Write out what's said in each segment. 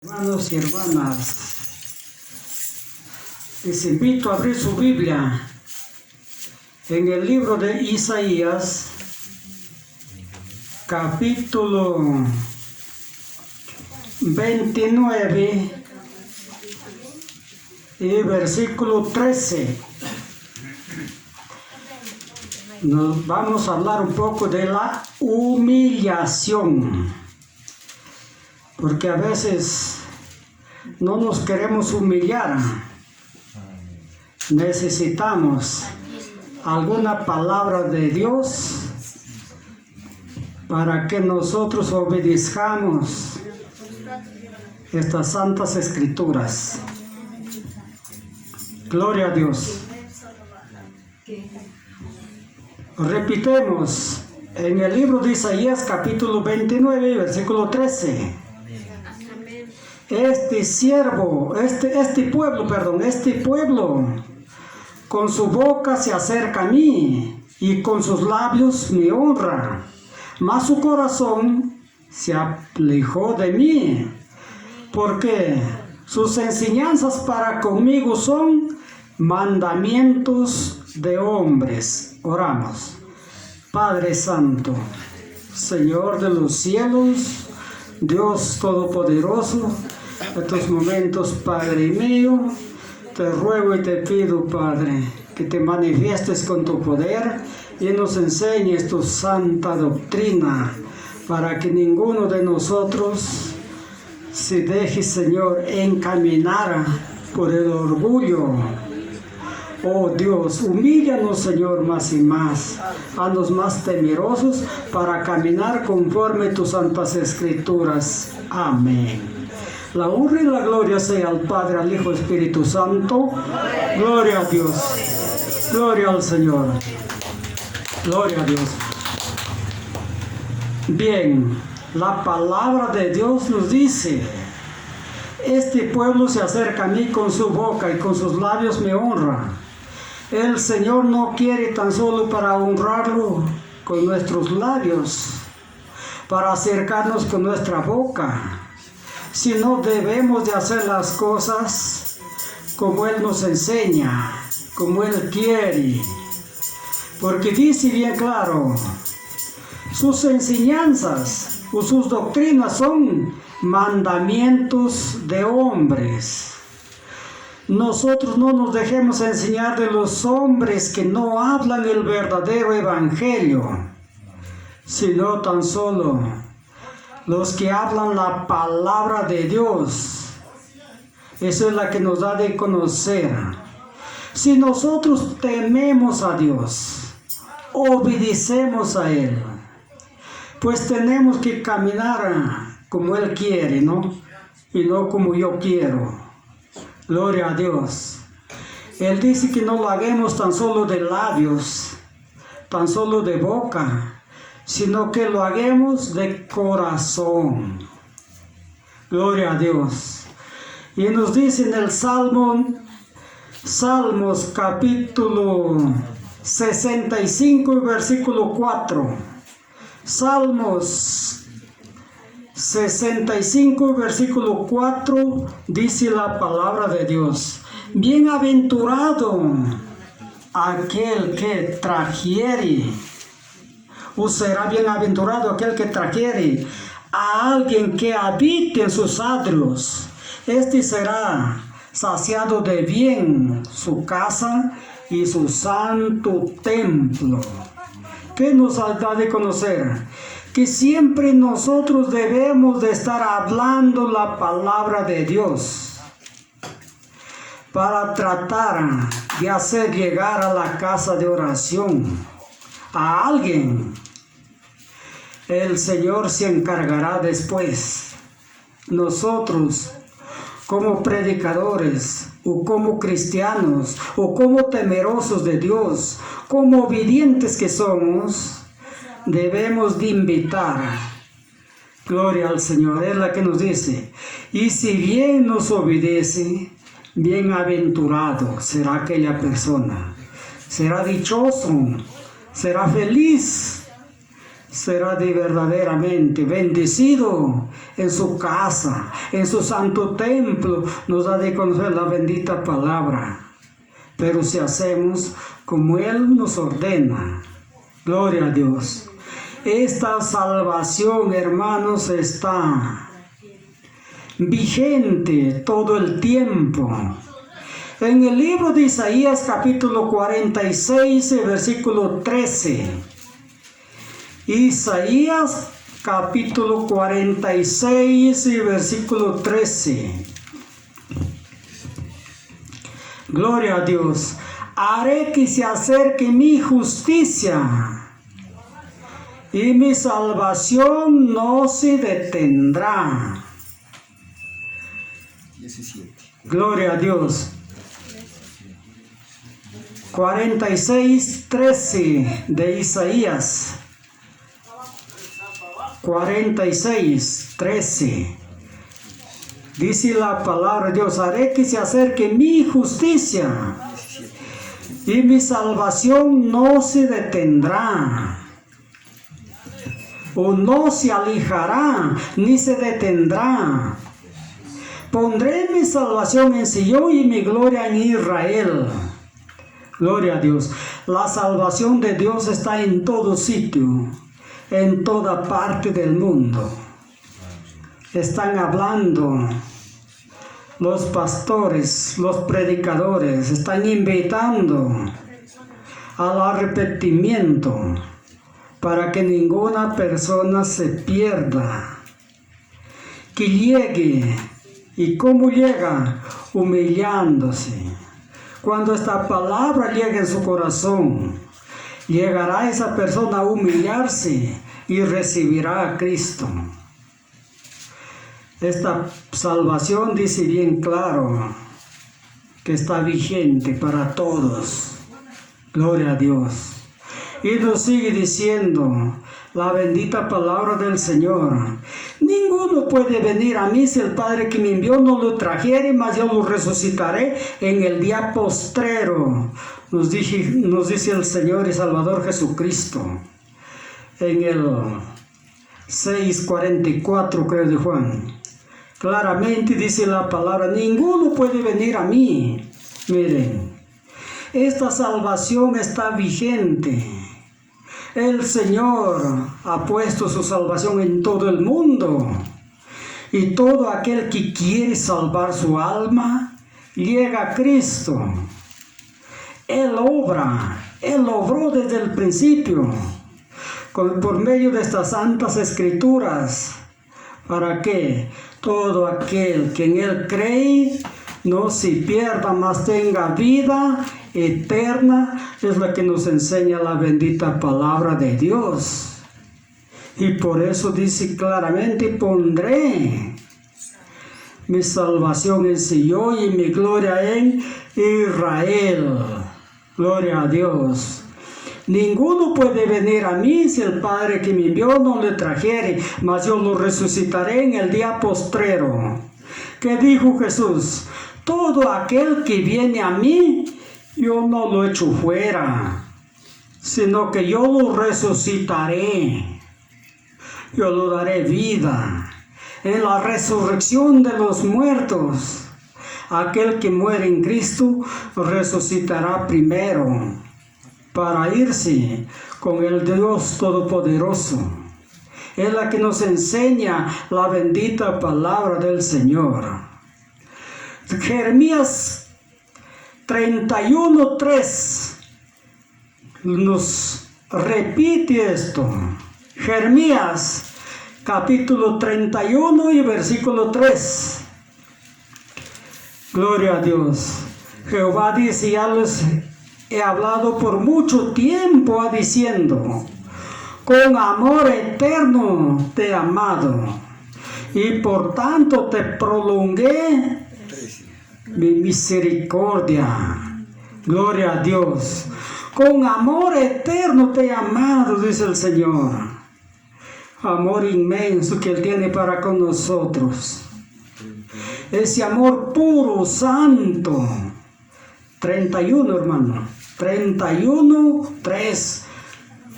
Hermanos y hermanas, les invito a abrir su Biblia en el libro de Isaías, capítulo 29 y versículo 13. Nos vamos a hablar un poco de la humillación, porque a veces no nos queremos humillar. Necesitamos alguna palabra de Dios para que nosotros obedezcamos estas santas escrituras. Gloria a Dios. Repitemos en el libro de Isaías capítulo 29 versículo 13. Este pueblo con su boca se acerca a mí y con sus labios me honra, mas su corazón se alejó de mí, porque sus enseñanzas para conmigo son mandamientos de hombres. Oramos. Padre Santo, Señor de los cielos, Dios Todopoderoso, en estos momentos, Padre mío, te ruego y te pido, Padre, que te manifiestes con tu poder y nos enseñes tu santa doctrina, para que ninguno de nosotros se deje, Señor, encaminar por el orgullo. Oh Dios, humíllanos, Señor, más y más, haznos más temerosos para caminar conforme tus santas escrituras. Amén. La honra y la gloria sea al Padre, al Hijo, Espíritu Santo. Gloria a Dios. Gloria al Señor. Gloria a Dios. Bien, la palabra de Dios nos dice: este pueblo se acerca a mí con su boca y con sus labios me honra. El Señor no quiere tan solo para honrarlo con nuestros labios, para acercarnos con nuestra boca, sino debemos de hacer las cosas como Él nos enseña, como Él quiere. Porque dice bien claro, sus enseñanzas o sus doctrinas son mandamientos de hombres. Nosotros no nos dejemos enseñar de los hombres que no hablan el verdadero evangelio, sino tan solo los que hablan la palabra de Dios. Esa es la que nos da de conocer. Si nosotros tememos a Dios, obedecemos a Él, pues tenemos que caminar como Él quiere, ¿no? Y no como yo quiero. Gloria a Dios. Él dice que no lo hagamos tan solo de labios, tan solo de boca, sino que lo hagamos de corazón. Gloria a Dios. Y nos dice en el Salmos capítulo 65 versículo 4. Salmos 65 versículo 4 dice la palabra de Dios: bienaventurado aquel que trajere, o será bienaventurado aquel que trajere a alguien que habite en sus atrios. Este será saciado de bien su casa y su santo templo. ¿Qué nos da de conocer? Que siempre nosotros debemos de estar hablando la palabra de Dios para tratar de hacer llegar a la casa de oración a alguien. El Señor se encargará después. Nosotros, como predicadores, o como cristianos, o como temerosos de Dios, como obedientes que somos, debemos de invitar. Gloria al Señor. Es la que nos dice: y si bien nos obedece, bienaventurado será aquella persona, será dichoso, será feliz. será de verdaderamente bendecido en su casa, en su santo templo. Nos ha de conocer la bendita palabra. Pero si hacemos como Él nos ordena, gloria a Dios. Esta salvación, hermanos, está vigente todo el tiempo. En el libro de Isaías, capítulo 46, versículo 13. Isaías, capítulo 46, versículo 13. Gloria a Dios. Haré que se acerque mi justicia y mi salvación no se detendrá. 17. Gloria a Dios. 46:13 de Isaías. 46:13. Dice la palabra de Dios: haré que se acerque mi justicia y mi salvación no se detendrá, o no se alejará, ni se detendrá. Pondré mi salvación en Sion y mi gloria en Israel. Gloria a Dios. La salvación de Dios está en todo sitio, en toda parte del mundo. Están hablando los pastores, los predicadores, están invitando al arrepentimiento para que ninguna persona se pierda, que llegue. ¿Y cómo llega? Humillándose. Cuando esta palabra llega en su corazón, llegará esa persona a humillarse y recibirá a Cristo. Esta salvación dice bien claro que está vigente para todos. Gloria a Dios. Y nos sigue diciendo la bendita palabra del Señor: ninguno puede venir a mí si el Padre que me envió no lo trajere, mas yo lo resucitaré en el día postrero. Nos dice el Señor y Salvador Jesucristo en el 6:44, creo, de Juan. Claramente dice la palabra: ninguno puede venir a mí. Miren, esta salvación está vigente. El Señor ha puesto su salvación en todo el mundo. Y todo aquel que quiere salvar su alma, llega a Cristo. Él obró desde el principio, por medio de estas santas escrituras, para que todo aquel que en Él cree no se pierda, mas tenga vida eterna. Es la que nos enseña la bendita palabra de Dios. Y por eso dice claramente: pondré mi salvación en Sion y mi gloria en Israel. Gloria a Dios. Ninguno puede venir a mí si el Padre que me envió no le trajere, mas yo lo resucitaré en el día postrero. ¿Qué dijo Jesús? Todo aquel que viene a mí, yo no lo echo fuera, sino que yo lo resucitaré. Yo lo daré vida. En la resurrección de los muertos, aquel que muere en Cristo resucitará primero para irse con el Dios Todopoderoso. Es la que nos enseña la bendita palabra del Señor. Jeremías 31:3 nos repite esto. Jeremías capítulo 31 y versículo 3. Gloria a Dios. Jehová dice: ya les he hablado por mucho tiempo, diciendo: con amor eterno te he amado, y por tanto te prolongué mi misericordia. Gloria a Dios. Con amor eterno te he amado, dice el Señor. Amor inmenso que Él tiene para con nosotros. Ese amor puro, santo. 31, hermano. 31:3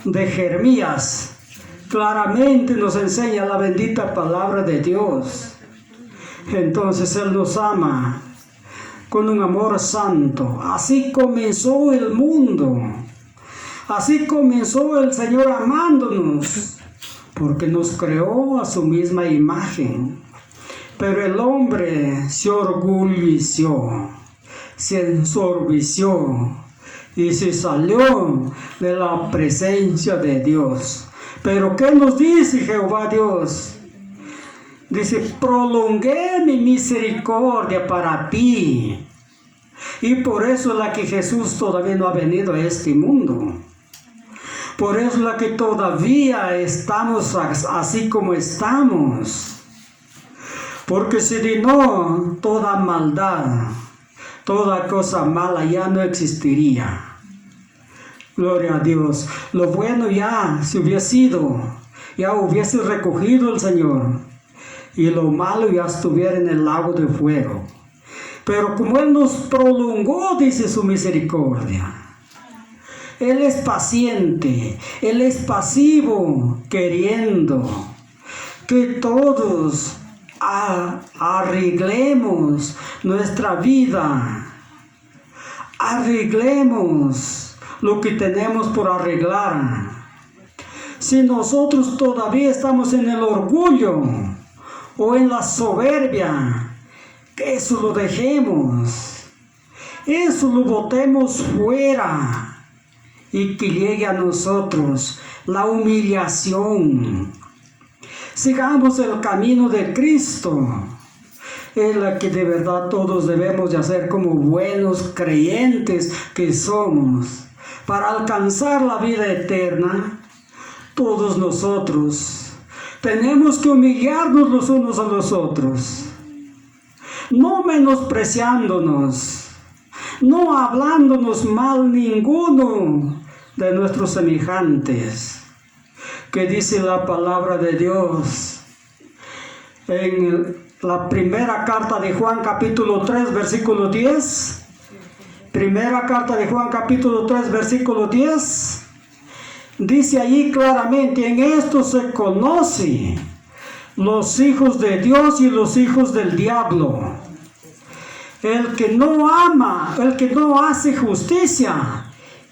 de Jeremías. Claramente nos enseña la bendita palabra de Dios. Entonces Él nos ama con un amor santo. Así comenzó el mundo. Así comenzó el Señor amándonos, porque nos creó a su misma imagen. Pero el hombre se orgulleció, se ensorbició y se salió de la presencia de Dios. Pero ¿qué nos dice Jehová Dios? Dice, prolongué mi misericordia para ti. Y por eso es la que Jesús todavía no ha venido a este mundo. Por eso es la que todavía estamos así como estamos. Porque si no, toda maldad, toda cosa mala ya no existiría. Gloria a Dios. Lo bueno ya se hubiese ido, ya hubiese recogido el Señor. Y lo malo ya estuviera en el lago de fuego. Pero como Él nos prolongó, dice su misericordia. Él es paciente, Él es pasivo, queriendo que todos arreglemos nuestra vida, arreglemos lo que tenemos por arreglar. Si nosotros todavía estamos en el orgullo o en la soberbia, que eso lo dejemos, eso lo botemos fuera. Y que llegue a nosotros la humillación. Sigamos el camino de Cristo. Es la que de verdad todos debemos de hacer como buenos creyentes que somos. Para alcanzar la vida eterna, todos nosotros tenemos que humillarnos los unos a los otros. No menospreciándonos. No hablándonos mal ninguno de nuestros semejantes, que dice la palabra de Dios en la primera carta de Juan capítulo 3 versículo 10. Primera carta de Juan capítulo 3 versículo 10. Dice allí claramente, en esto se conoce los hijos de Dios y los hijos del diablo. El que no ama, el que no hace justicia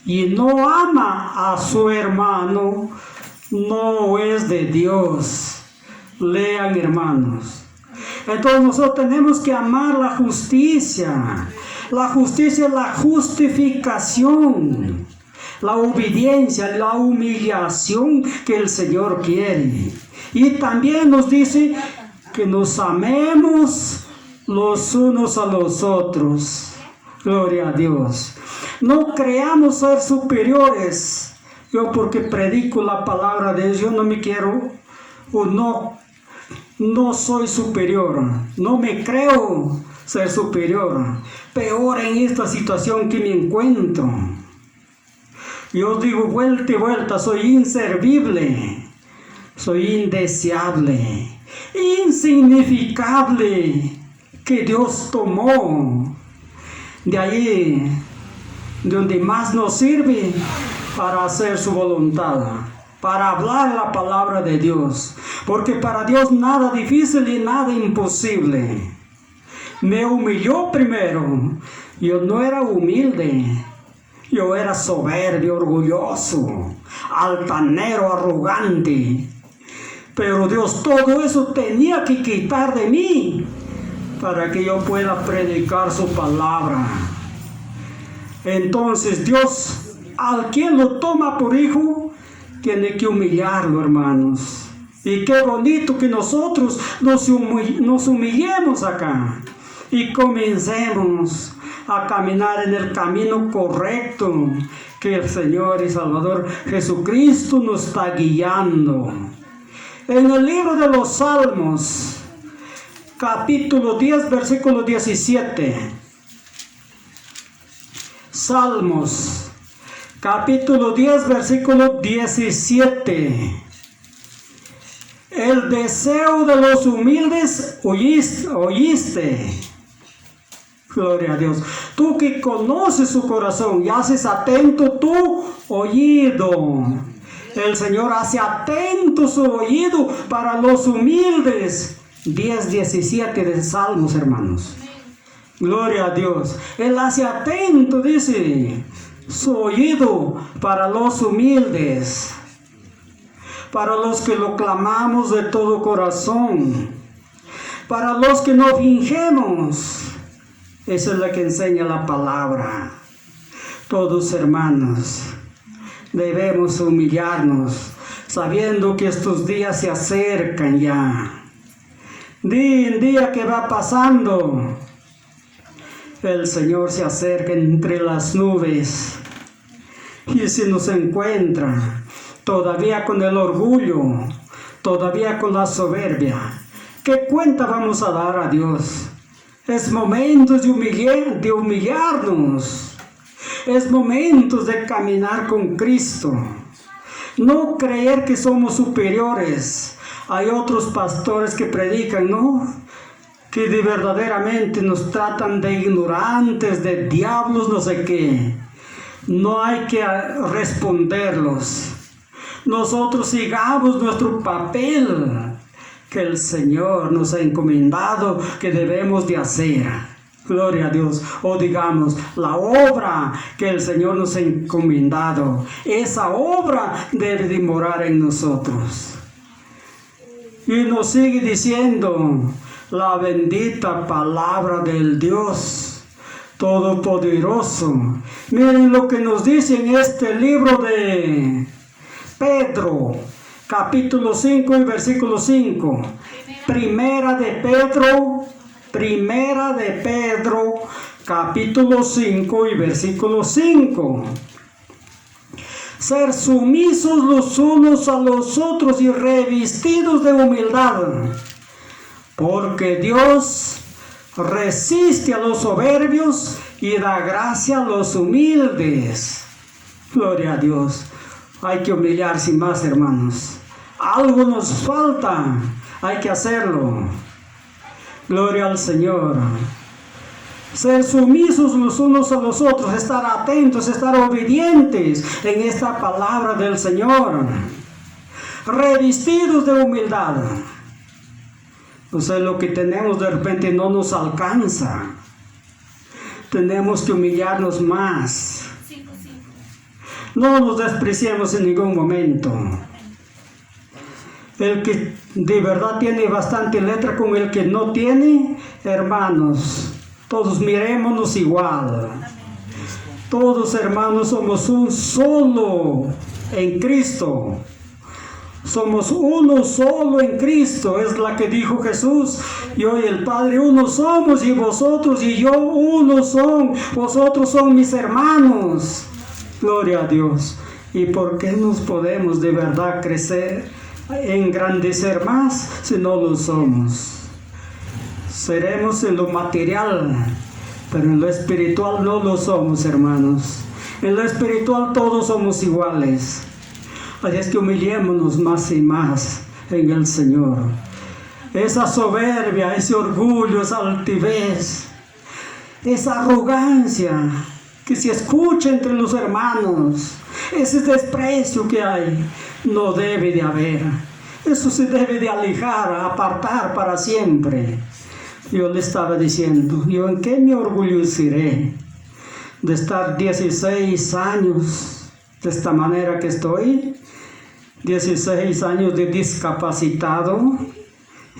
y no ama a su hermano, no es de Dios. Lean, hermanos. Entonces nosotros tenemos que amar la justicia. La justicia es la justificación, la obediencia, la humillación que el Señor quiere. Y también nos dice que nos amemos los unos a los otros. Gloria a Dios. No creamos ser superiores. Yo porque predico la palabra de Dios, yo no me quiero o no soy superior. No me creo ser superior. Peor en esta situación que me encuentro. Yo digo vuelta y vuelta, soy inservible. Soy indeseable. Insignificable. Que Dios tomó de ahí donde más nos sirve para hacer su voluntad, para hablar la palabra de Dios, porque para Dios nada difícil y nada imposible. Me humilló primero. Yo no era humilde, yo era soberbio, orgulloso, altanero, arrogante, pero Dios todo eso tenía que quitar de mí para que yo pueda predicar su palabra. Entonces Dios, al quien lo toma por hijo, tiene que humillarlo, hermanos. Y qué bonito que nosotros nos humillemos acá y comencemos a caminar en el camino correcto que el Señor y Salvador Jesucristo nos está guiando. En el libro de los Salmos, capítulo 10, versículo 17. Salmos, capítulo 10, versículo 17. El deseo de los humildes oíste. Gloria a Dios. Tú que conoces su corazón y haces atento tu oído. El Señor hace atento su oído para los humildes. 10:17 de Salmos, hermanos. Gloria a Dios. Él hace atento, dice, su oído para los humildes, para los que lo clamamos de todo corazón, para los que no fingimos. Esa es la que enseña la palabra. Todos, hermanos, debemos humillarnos, sabiendo que estos días se acercan ya. Día en día que va pasando, el Señor se acerca entre las nubes. Y si nos encuentra todavía con el orgullo, todavía con la soberbia, ¿qué cuenta vamos a dar a Dios? Es momento de humillarnos. Es momento de caminar con Cristo. No creer que somos superiores. Hay otros pastores que predican, ¿no?, que verdaderamente nos tratan de ignorantes, de diablos, no sé qué. No hay que responderlos. Nosotros sigamos nuestro papel que el Señor nos ha encomendado que debemos de hacer. Gloria a Dios. O digamos, la obra que el Señor nos ha encomendado, esa obra debe de morar en nosotros. Y nos sigue diciendo la bendita palabra del Dios Todopoderoso. Miren lo que nos dice en este libro de Pedro, capítulo 5 y versículo 5. Primera de Pedro, capítulo 5 y versículo 5. Ser sumisos los unos a los otros y revestidos de humildad, porque Dios resiste a los soberbios y da gracia a los humildes. Gloria a Dios. Hay que humillarse más, hermanos. Algo nos falta, hay que hacerlo. Gloria al Señor. Ser sumisos los unos a los otros, estar atentos, estar obedientes en esta palabra del Señor. Revestidos de humildad. O sea, lo que tenemos de repente no nos alcanza. Tenemos que humillarnos más. No nos despreciemos en ningún momento. El que de verdad tiene bastante letra con el que no tiene, hermanos, todos mirémonos igual. Todos, hermanos, somos un solo en Cristo. Somos uno solo en Cristo, es la que dijo Jesús. Yo y el Padre uno somos, y vosotros y yo uno son. Vosotros son mis hermanos. Gloria a Dios. ¿Y por qué nos podemos de verdad crecer, engrandecer más si no lo somos? Seremos en lo material, pero en lo espiritual no lo somos, hermanos. En lo espiritual todos somos iguales. Así es que humillémonos más y más en el Señor. Esa soberbia, ese orgullo, esa altivez, esa arrogancia que se escucha entre los hermanos, ese desprecio que hay, no debe de haber. Eso se debe de alejar, apartar para siempre. Yo le estaba diciendo, ¿yo en qué me orgulleceré de estar 16 años de esta manera que estoy? 16 años de discapacitado.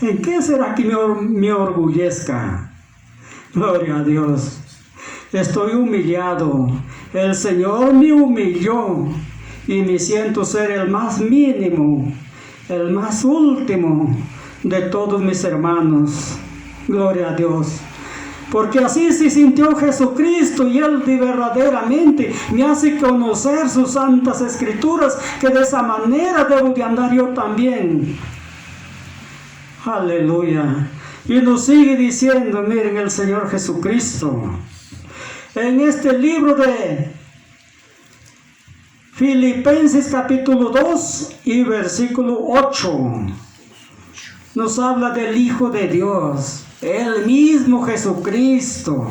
¿En qué será que me orgullezca? Gloria a Dios. Estoy humillado. El Señor me humilló y me siento ser el más mínimo, el más último de todos mis hermanos. Gloria a Dios. Porque así se sintió Jesucristo, y Él de verdaderamente me hace conocer sus santas escrituras, que de esa manera debo de andar yo también. Aleluya. Y nos sigue diciendo, miren, el Señor Jesucristo, en este libro de Filipenses capítulo 2 y versículo 8, nos habla del Hijo de Dios, el mismo Jesucristo,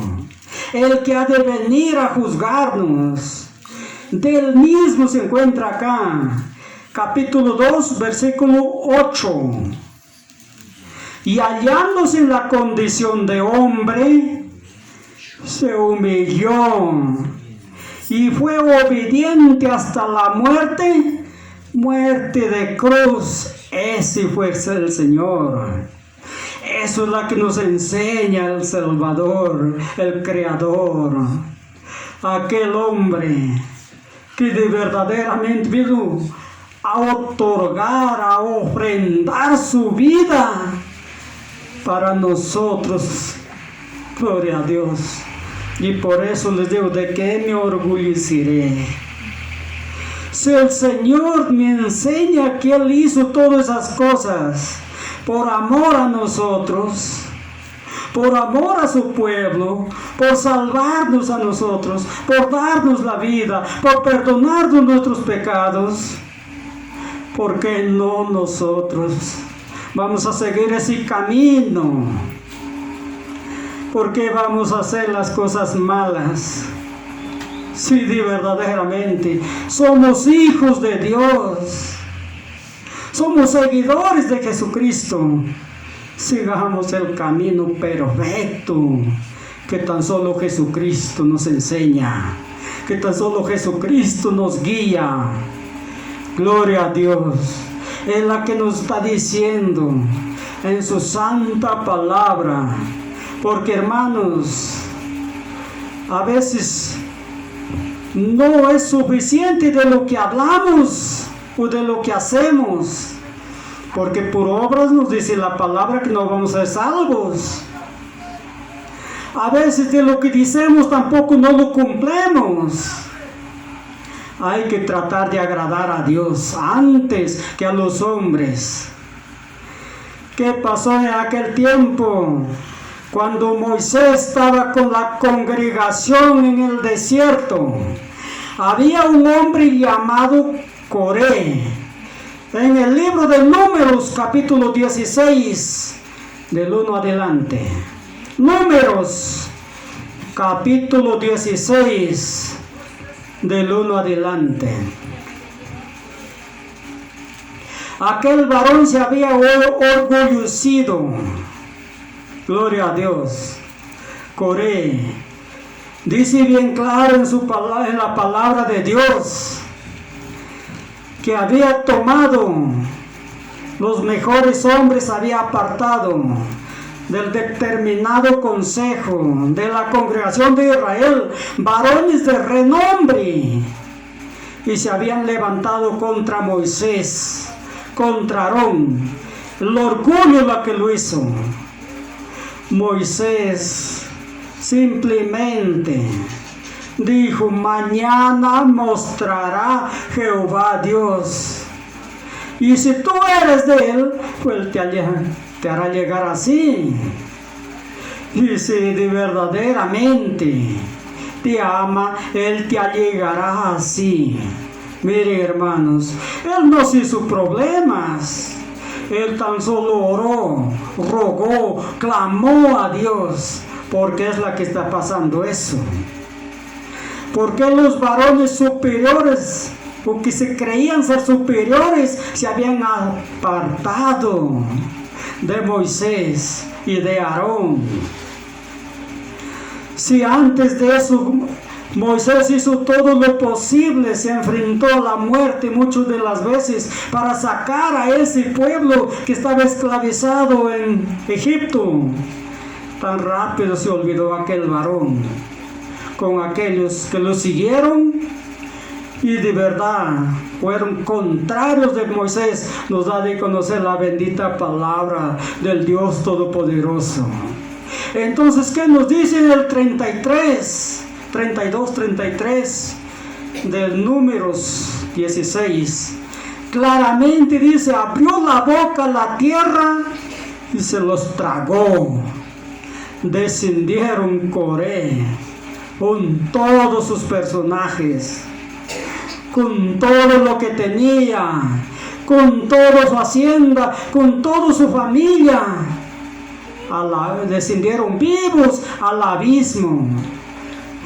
el que ha de venir a juzgarnos. Del mismo se encuentra acá. capítulo 2, versículo 8. Y hallándose en la condición de hombre, se humilló y fue obediente hasta la muerte, muerte de cruz. Ese fue el Señor. Eso es lo que nos enseña el Salvador, el Creador. Aquel hombre que de verdaderamente vino a otorgar, a ofrendar su vida para nosotros. Gloria a Dios. Y por eso les digo, ¿de qué me orgulleceré? Si el Señor me enseña que Él hizo todas esas cosas por amor a nosotros, por amor a su pueblo, por salvarnos a nosotros, por darnos la vida, por perdonarnos nuestros pecados, ¿por qué no nosotros vamos a seguir ese camino? ¿Por qué vamos a hacer las cosas malas? Si de verdaderamente somos hijos de Dios, somos seguidores de Jesucristo, sigamos el camino perfecto que tan solo Jesucristo nos enseña, que tan solo Jesucristo nos guía. Gloria a Dios. Es la que nos está diciendo en su santa palabra. Porque, hermanos, a veces no es suficiente de lo que hablamos o de lo que hacemos, porque por obras nos dice la palabra que no vamos a ser salvos. A veces de lo que decimos tampoco no lo cumplimos. Hay que tratar de agradar a Dios antes que a los hombres. ¿Qué pasó en aquel tiempo? Cuando Moisés estaba con la congregación en el desierto, había un hombre llamado Coré. En el libro de Números, capítulo 16, del 1 adelante. Números, capítulo 16, del 1 adelante. Aquel varón se había orgullecido. Gloria a Dios. Coré dice bien claro en la palabra de Dios que había tomado los mejores hombres, había apartado del determinado consejo de la congregación de Israel varones de renombre, y se habían levantado contra Moisés, contra Aarón. El orgullo es lo que lo hizo. Moisés simplemente dijo: mañana mostrará Jehová Dios, y si tú eres de él, pues te hará llegar así. Y si de verdaderamente te ama, él te allegará así. Mire, hermanos, él no se hizo problemas. Él tan solo oró, rogó, clamó a Dios, porque es la que está pasando eso. Porque los varones superiores, o que se creían ser superiores, se habían apartado de Moisés y de Aarón. Si antes de eso Moisés hizo todo lo posible, se enfrentó a la muerte muchas de las veces para sacar a ese pueblo que estaba esclavizado en Egipto, tan rápido se olvidó aquel varón con aquellos que lo siguieron y de verdad fueron contrarios de Moisés. Nos da de conocer la bendita palabra del Dios Todopoderoso. Entonces, ¿qué nos dice en el 32-33 del Números 16? Claramente dice: abrió la boca la tierra y se los tragó. Descendieron Coré con todos sus personajes, con todo lo que tenía, con toda su hacienda, con toda su familia. Descendieron vivos al abismo.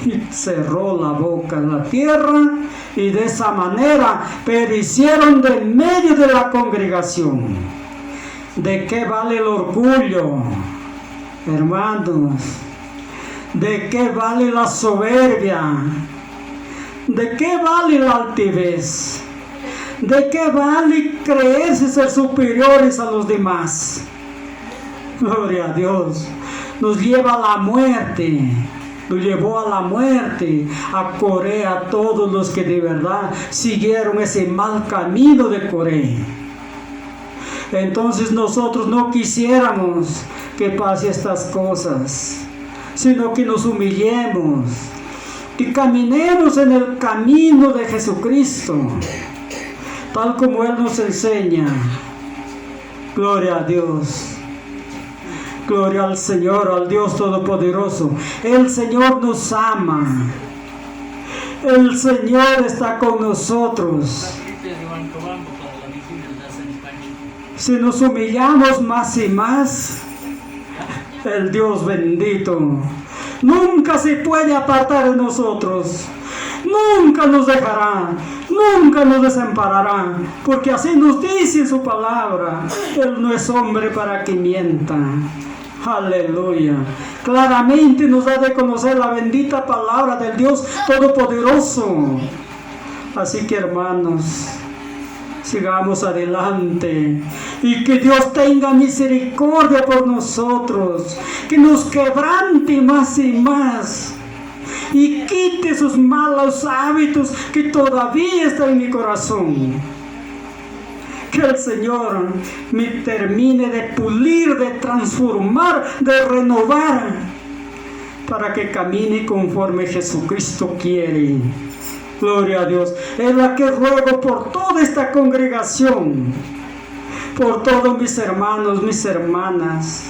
y cerró la boca de la tierra, y de esa manera perecieron de medio de la congregación. ¿De qué vale el orgullo, hermanos? ¿De qué vale la soberbia? ¿De qué vale la altivez? ¿De qué vale creerse ser superiores a los demás? Gloria a Dios. Nos lleva a la muerte. Nos llevó a la muerte, a Coré, a todos los que de verdad siguieron ese mal camino de Coré. Entonces nosotros no quisiéramos que pase estas cosas, sino que nos humillemos, que caminemos en el camino de Jesucristo, tal como Él nos enseña. Gloria a Dios. Gloria al Señor, al Dios Todopoderoso. El Señor nos ama. El Señor está con nosotros. Si nos humillamos más y más, el Dios bendito nunca se puede apartar de nosotros. Nunca nos dejará, nunca nos desamparará, porque así nos dice en su palabra. Él no es hombre para que mienta. Aleluya. Claramente nos da de conocer la bendita palabra del Dios Todopoderoso. Así que, hermanos, sigamos adelante y que Dios tenga misericordia por nosotros, que nos quebrante más y más y quite sus malos hábitos que todavía están en mi corazón. Que el Señor me termine de pulir, de transformar, de renovar, para que camine conforme Jesucristo quiere. Gloria a Dios. Es la que ruego por toda esta congregación, por todos mis hermanos, mis hermanas.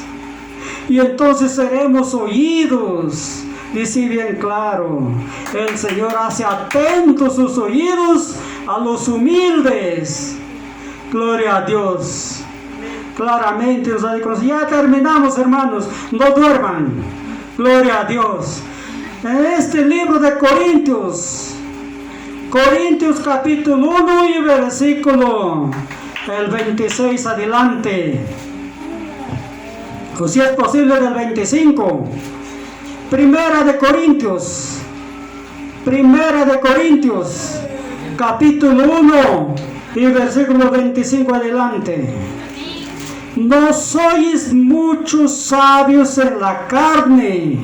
Y entonces seremos oídos. Dice bien claro, el Señor hace atentos sus oídos a los humildes. Gloria a Dios. Claramente nos ha de conocer. Ya terminamos, hermanos. No duerman. Gloria a Dios. En este libro de Corintios capítulo 1 y versículo el 26 adelante. O si es posible del 25. Primera de Corintios capítulo 1 y versículo 25 adelante. No sois muchos sabios en la carne,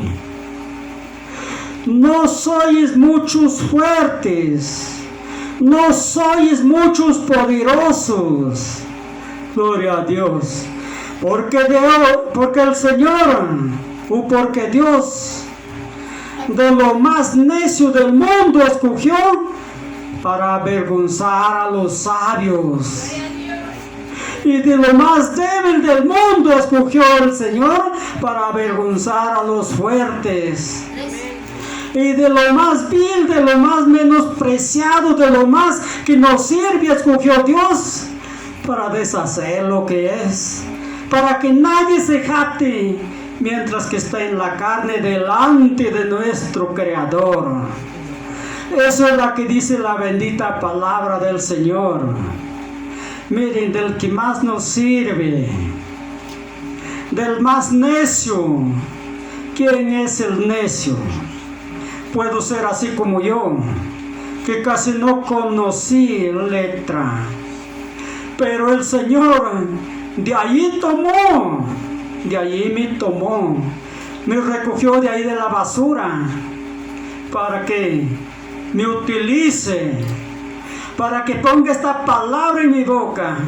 no sois muchos fuertes, no sois muchos poderosos. Gloria a Dios. Porque el Señor, o porque Dios, de lo más necio del mundo escogió para avergonzar a los sabios. Y de lo más débil del mundo escogió el Señor para avergonzar a los fuertes. Y de lo más vil, de lo más menospreciado, de lo más que nos sirve, escogió Dios para deshacer lo que es, para que nadie se jacte mientras que está en la carne delante de nuestro Creador. Eso es lo que dice la bendita palabra del Señor. Miren, del que más nos sirve, del más necio. ¿Quién es el necio? Puedo ser así como yo, que casi no conocí letra, pero el Señor de allí me tomó, me recogió de ahí de la basura, para que me utilice, para que ponga esta palabra en mi boca,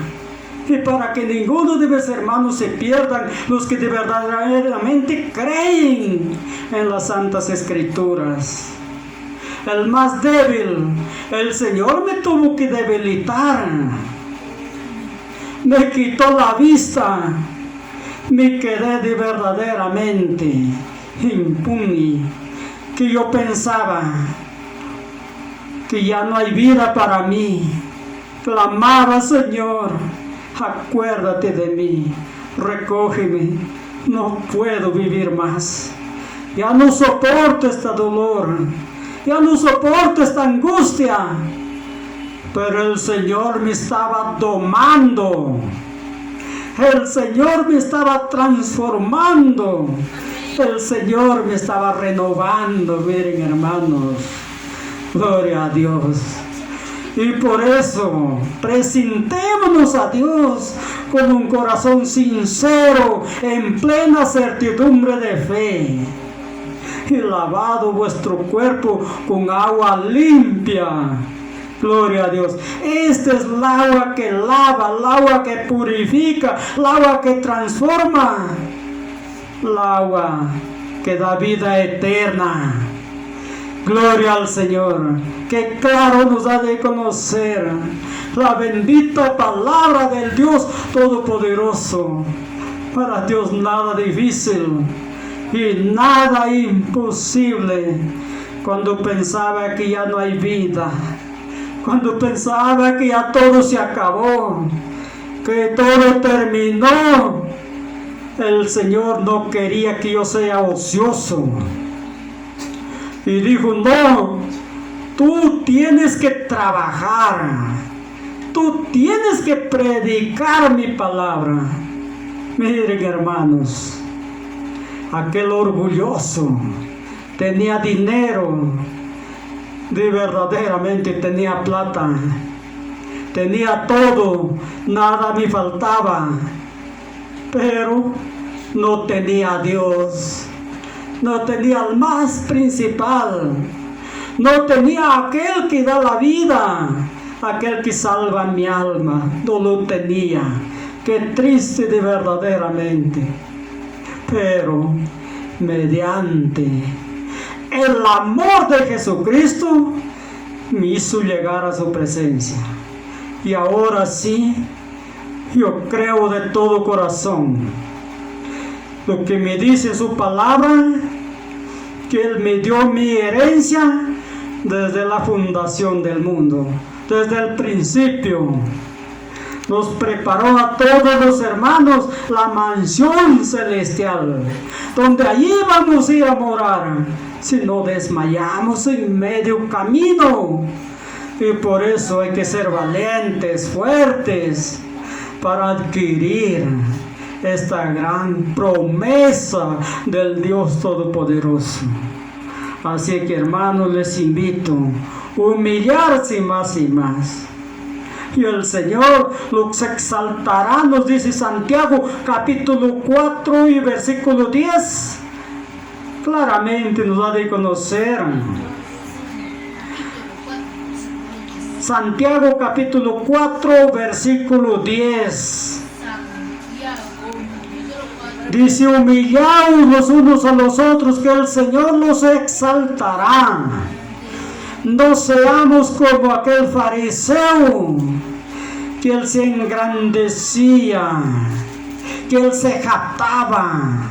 y para que ninguno de mis hermanos se pierdan, los que de verdaderamente creen en las Santas Escrituras. El más débil, el Señor me tuvo que debilitar, me quitó la vista, me quedé de verdaderamente impune, que yo pensaba que ya no hay vida para mí. Clamaba: Señor, acuérdate de mí, recógeme, no puedo vivir más. Ya no soporto este dolor. Ya no soporto esta angustia. Pero el Señor me estaba domando. El Señor me estaba transformando. El Señor me estaba renovando. Miren, hermanos. Gloria a Dios. Y por eso, presentémonos a Dios con un corazón sincero, en plena certidumbre de fe. Y lavado vuestro cuerpo con agua limpia. Gloria a Dios. Esta es el agua que lava, el agua que purifica, el agua que transforma, el agua que da vida eterna. Gloria al Señor, que claro nos ha de conocer la bendita palabra del Dios Todopoderoso. Para Dios nada difícil y nada imposible. Cuando pensaba que ya no hay vida, cuando pensaba que ya todo se acabó, que todo terminó, el Señor no quería que yo sea ocioso. Y dijo, no, tú tienes que trabajar, tú tienes que predicar mi palabra. Miren, hermanos, aquel orgulloso tenía dinero, de verdaderamente tenía plata, tenía todo, nada me faltaba, pero no tenía a Dios. No tenía el más principal. No tenía aquel que da la vida, aquel que salva mi alma. No lo tenía. Qué triste de verdaderamente. Pero mediante el amor de Jesucristo me hizo llegar a su presencia. Y ahora sí, yo creo de todo corazón lo que me dice su palabra, que Él me dio mi herencia desde la fundación del mundo, desde el principio. Nos preparó a todos los hermanos la mansión celestial, donde allí vamos a ir a morar, si no desmayamos en medio camino. Y por eso hay que ser valientes, fuertes, para adquirir esta gran promesa del Dios Todopoderoso. Así que, hermanos, les invito a humillarse más y más. Y el Señor los exaltará, nos dice Santiago capítulo 4 y versículo 10. Claramente nos ha de conocer. Santiago capítulo 4 versículo 10. Dice, humillaos los unos a los otros, que el Señor los exaltará. No seamos como aquel fariseo, que él se engrandecía, que él se jactaba.